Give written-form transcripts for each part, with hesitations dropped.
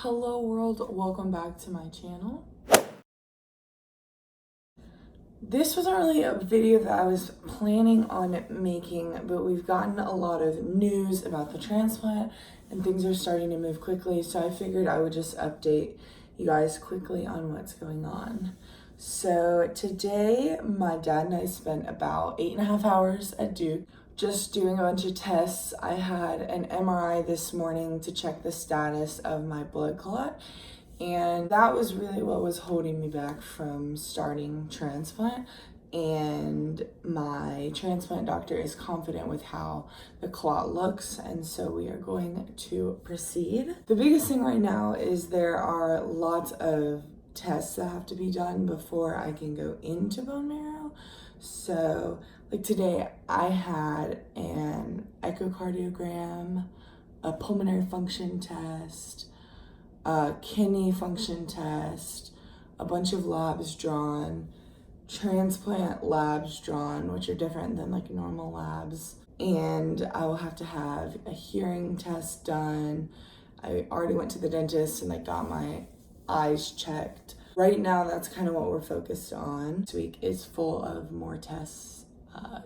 Hello world, welcome back to my channel. This wasn't really a video that I was planning on making, but we've gotten a lot of news about the transplant and things are starting to move quickly, so I figured I would just update you guys quickly on what's going on. So today, my dad and I spent about 8.5 hours at Duke just doing a bunch of tests. I had an MRI this morning to check the status of my blood clot, and that was really what was holding me back from starting transplant. And my transplant doctor is confident with how the clot looks, and so we are going to proceed. The biggest thing right now is there are lots of tests that have to be done before I can go into bone marrow. So like today I had an echocardiogram, a pulmonary function test, a kidney function test, a bunch of labs drawn, transplant labs drawn, which are different than like normal labs. And I will have to have a hearing test done. I already went to the dentist and I got my eyes checked. Right now, that's kind of what we're focused on. This week is full of more tests,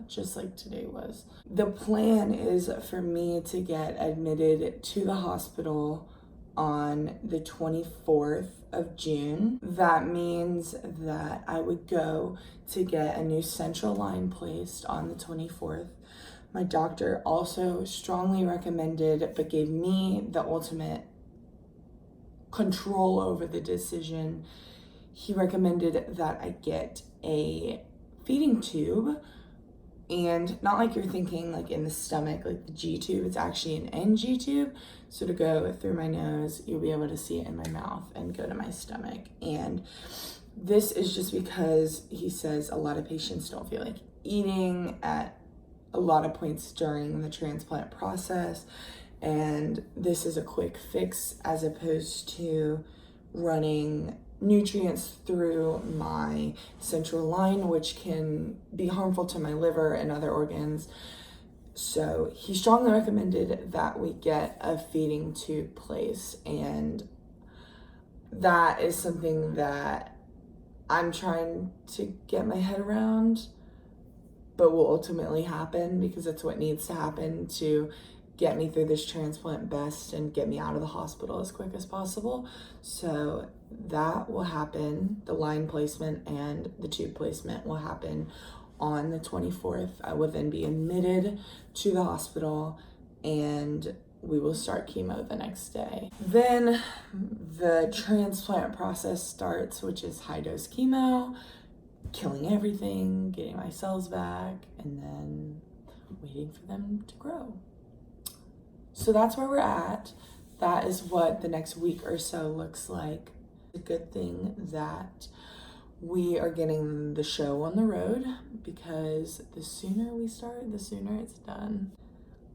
just like today was. The plan is for me to get admitted to the hospital on the 24th of June. That means that I would go to get a new central line placed on the 24th. My doctor also strongly recommended, but gave me the ultimate control over the decision. He recommended that I get a feeding tube, and not like you're thinking like in the stomach, like the G tube, it's actually an NG tube. So to go through my nose, you'll be able to see it in my mouth and go to my stomach. And this is just because he says a lot of patients don't feel like eating at a lot of points during the transplant process. And this is a quick fix as opposed to running nutrients through my central line, which can be harmful to my liver and other organs. So he strongly recommended that we get a feeding tube placed, and that is something that I'm trying to get my head around, but will ultimately happen because that's what needs to happen to get me through this transplant best and get me out of the hospital as quick as possible. So that will happen. The line placement and the tube placement will happen on the 24th. I will then be admitted to the hospital and we will start chemo the next day. Then the transplant process starts, which is high dose chemo, killing everything, getting my cells back, and then waiting for them to grow. So that's where we're at. That is what the next week or so looks like. It's a good thing that we are getting the show on the road, because the sooner we start, the sooner it's done.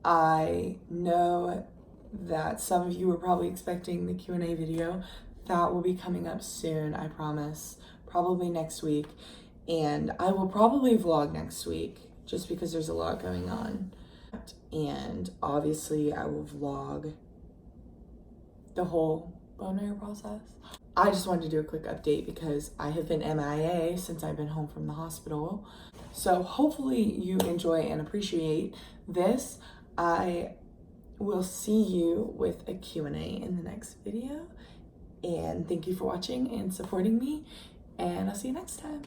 I know that some of you were probably expecting the Q&A video. That will be coming up soon, I promise. Probably next week. And I will probably vlog next week just because there's a lot going on. And obviously I will vlog the whole bone marrow process. I just wanted to do a quick update because I have been MIA since I've been home from the hospital. So hopefully you enjoy and appreciate this. I will see you with a Q&A in the next video. And thank you for watching and supporting me. And I'll see you next time.